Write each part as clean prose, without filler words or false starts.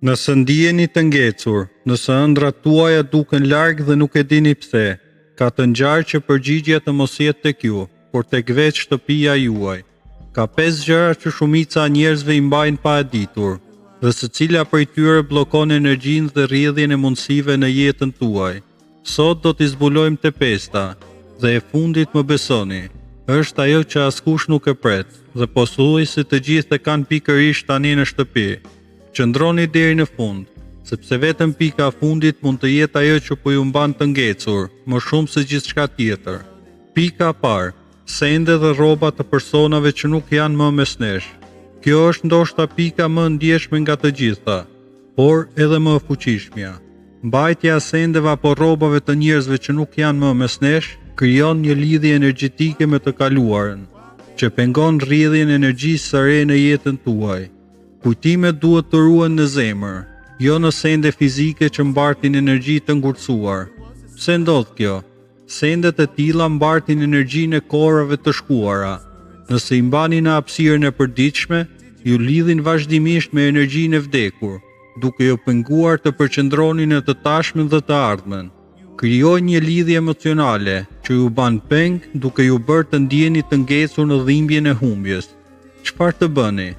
Nëse ndiheni të ngecur, nëse ëndrat tuaja duken larg dhe nuk e dini pse, ka të ngjarë që përgjigjja të mos jetë tek ju, por tek vetë shtëpia juaj. Ka 5 gjëra që shumica e njerëzve i mbajnë pa e ditur, dhe secila prej tyre bllokon energjinë dhe rrjedhjen e mundësive në jetën tuaj. Sot do t'i zbulojmë te 5-ta, dhe e fundit, më besoni, është ajo që askush nuk e pret, dhe pothuajse të gjithë e kanë pikërisht tani në shtëpi. Qëndroni deri në fund, sepse vetëm pika e fundit mund të jetë ajo që po ju mban të ngecur, më shumë se gjithçka tjetër. Pika e parë, sende dhe rroba të personave që nuk janë më mes nesh. Kjo është ndoshta pika më e ndjeshme nga të gjitha, por edhe më e fuqishmja. Mbajtja e sendeve apo rrobave të njerëzve që nuk janë më mes nesh krijon një lidhje energjetike me të kaluarën, që pengon rrjedhjen e energjisë së re në jetën tuaj. Kujtimet duhet të ruhen në zemër, jo në sende fizike që mbartin energji të ngurtësuar. Pse ndodh kjo? Sendet e tilla mbartin energjinë e korave të shkuara. Nëse i mbani në hapësirën e përditshme, ju lidhin vazhdimisht me energjinë e vdekur, duke ju penguar të përqendroni në të tashmen dhe të ardhmen. Krijojnë një lidhje emocionale që ju ban peng, duke ju bërë të ndjeni të ngecur në dhimbjen e humbjes. Çfarë të bëni?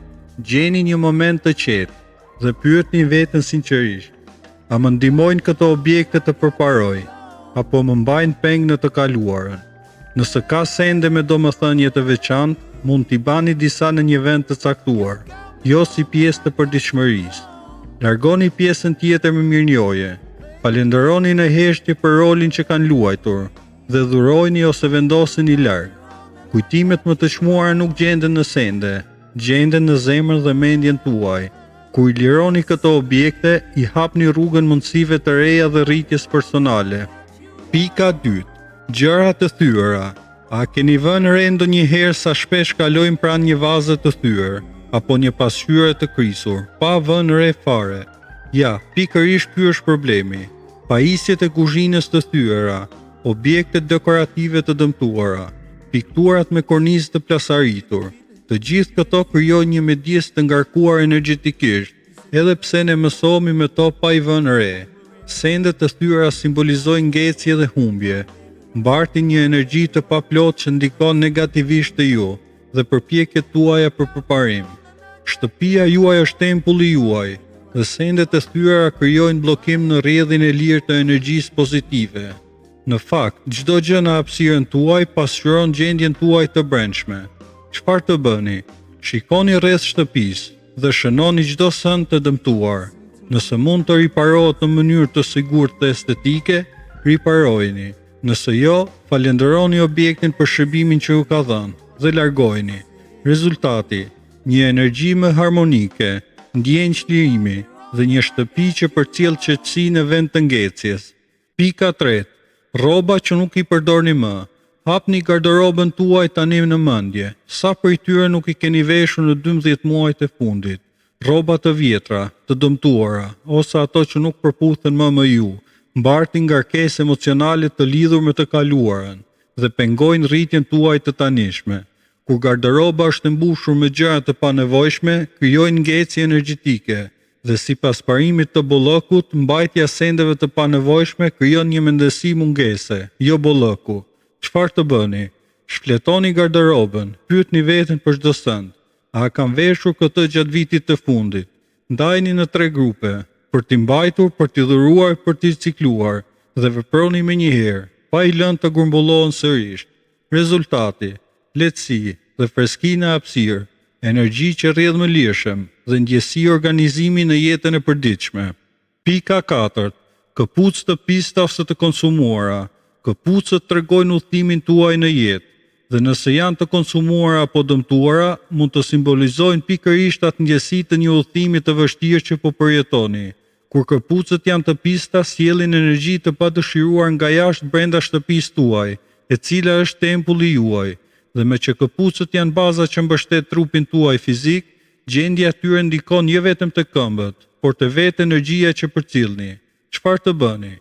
Gjeni një moment të qetë dhe pyetni veten sinqerisht: a më ndihmojnë këto objekte të përparoj, apo më mbajnë peng në të kaluarën? Nëse ka sende me domethënie të veçantë, mund t'i bani disa në një vend të caktuar, jo si pjesë të përditshmërisë. Largoni pjesën tjetër me mirënjohje. Falenderoni në heshtje për rolin që kanë luajtur dhe dhurojini ose vendoseni larg. Kujtimet më të çmuara nuk gjenden në sende, gjenden në zemrën dhe mendjen tuaj. Kur i lironi këto objekte, i hapni rrugën mundësive të reja dhe rritjes personale. Pika 2. Gjëra të thyera. A keni vënë re ndonjëherë sa shpesh kalojmë pranë një vaze të thyer, apo një pasqyre të krisur, pa vënë re fare? Ja, pikërisht ky është problemi. Pajisjet e kuzhinës të thyera, objektet dekorative të dëmtuara, pikturat me kornizë të plasaritur, të gjithë këto krijojnë një midis të ngarkuar energjetikisht, edhe pse ne mësohemi me to pa i vënë re. Sendet të thyera simbolizojnë ngecje dhe humbje, mbartin një energji të paplotë që ndikon negativisht te ju dhe përpjekjet tuaja për përparim. Shtëpia juaj është tempulli juaj, dhe sendet e thyera krijojnë bllokim në rrjedhin e lirë të energjisë pozitive. Në fakt, çdo gjë në hapësirën tuaj pasqyron gjendjen tuaj të brendshme. Çfarë të bëni? Shikoni rreth shtëpisë dhe shënoni çdo send të dëmtuar. Nëse mund të riparohet në mënyrë të sigurt dhe estetike, riparojeni. Nëse jo, falenderoni objektin për shërbimin që ju ka dhënë dhe largojeni. Rezultati: një energji më harmonike, ndjenjë çlirimi dhe një shtëpi që përcjell qetësi në vend të ngecjes. Pika 3. Rroba që nuk i përdorni më. Hapni garderobën tuaj tani në mendje. Sa prej tyre nuk i keni veshur në 12 muajt e fundit? Rroba të vjetra, të dëmtuara, ose ato që nuk përputhen më me ju, mbartin ngarkesë emocionale të lidhur me të kaluarën dhe pengojnë rritjen tuaj të tanishme. Kur garderoba është e mbushur me gjëra të panevojshme, krijojnë ngecje energjetike dhe sipas parimit të bollokut, mbajtja e sendeve të panevojshme krijon një mendësi mungese, jo bolloku. Çfarë të bëni? Shfletoni garderobën, pyetni veten për çdo send: a kam veshur këtë gjatë vitit të fundit? Ndajini në 3 grupe, për t'i mbajtur, për t'i dhuruar, për t'i cikluar, dhe veproni menjëherë, pa i lënë të grumbullohen sërish. Rezultati: lehtësi dhe freski në hapësirë, energji që rrjedh më lirshëm dhe ndjesi organizimi në jetën e përditshme. Pika 4. Këpucë të pista ose të konsumuara. Këpucët tregojnë udhëtimin tuaj në jetë, dhe nëse janë të konsumuara apo dëmtuara, mund të simbolizojnë pikërisht atë ndjesi të një udhëtimi të vështirë që po përjetoni. Kur këpucët janë të pista, sjellin energji të padëshiruar nga jashtë brenda shtëpisë tuaj, e cila është tempulli juaj. Dhe me që këpucët janë baza që mbështet trupin tuaj fizik, gjendja e tyre ndikon jo vetëm te këmbët, por te vetë energjia që përcjellni. Çfarë të bëni?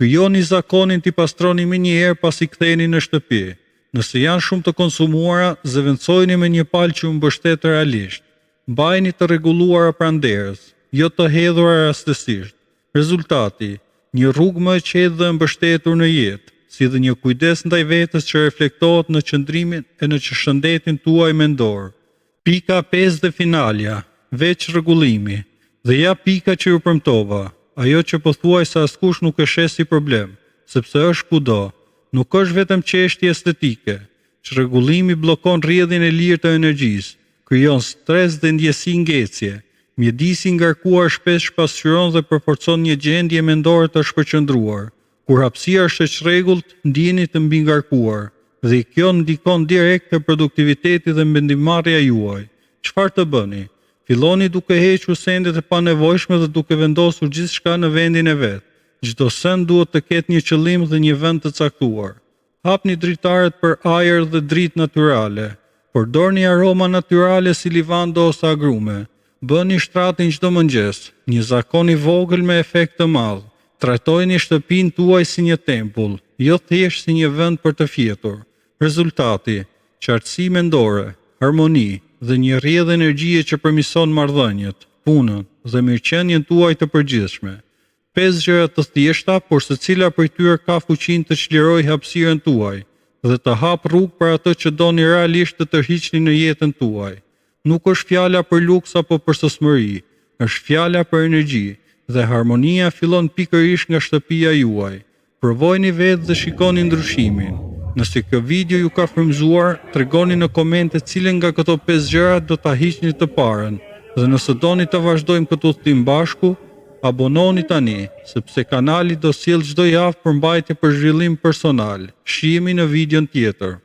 Krijoni zakonin t'i pastroni menjëherë pasi ktheheni në shtëpi. Nëse janë shumë të konsumuara, zëvendësojeni me një palë që u mbështet realisht. Mbajini të rregulluara pranderës. jo të hedhura rastësisht. Rezultati, një rrugë më e qetë dhe mbështetur në jetë, si dhe një kujdes ndaj vetes që reflektohet në qëndrimin e në shëndetin tuaj mendor. Pika 5 dhe finalja, veç rregullimi. Dhe ja pika që ju premtova, ajo që po thuaj se askush nuk e shes si problem, sepse është kudo. Nuk është vetëm çështje estetike, që rregullimi bllokon rrjedhjen e lirë të energjisë, krijon stres dhe ndjesi ngecje. Mjedisi i ngarkuar shpesh pasqyron dhe përforcon një gjendje mendore të shpërqendruar. Kur hapësia është e çrregullt, ndjeni të mbi ngarkuar, dhe kjo ndikon direkt te produktiviteti dhe mendimarrja juaj. Çfarë të bëni? Filloni duke hequr sendet e panevojshme dhe duke vendosur gjithçka në vendin e vet. Çdo send duhet të ketë një qëllim dhe një vend të caktuar. Hapni dritaret për ajër dhe dritë natyrale. Përdorni aroma natyrale si livando ose agrume. Bëni shtratin çdo mëngjes, një zakon i vogël me efekt të madh. Trajtojeni shtëpinë tuaj si një tempull, jo thjesht si një vend për të fjetur. Rezultati, qartësi mendore, harmoni dhe një rrjedhë energjie që përmirëson marrëdhëniet, punën dhe mirëqenien tuaj të përgjithshme. 5 gjëra të thjeshta, por secila prej tyre ka fuqinë të çlirojë hapësirën tuaj dhe të hap rrugë për atë që doni realisht të tërhiqni në jetën tuaj. Nuk është fjala për luks apo për sosmëri, është fjala për energji, dhe harmonia fillon pikërisht nga shtëpia juaj. Provojeni vetë dhe shikoni ndryshimin. Nëse kjo video ju ka frymëzuar, tregoni në komente cilën nga këto 5 gjëra do ta hiqni të parën, dhe nëse doni të vazhdojmë këtë udhtim bashku, abononi tani, sepse kanali do sjell çdo javë përmbajtje për zhvillim personal. Shihemi në videon tjetër.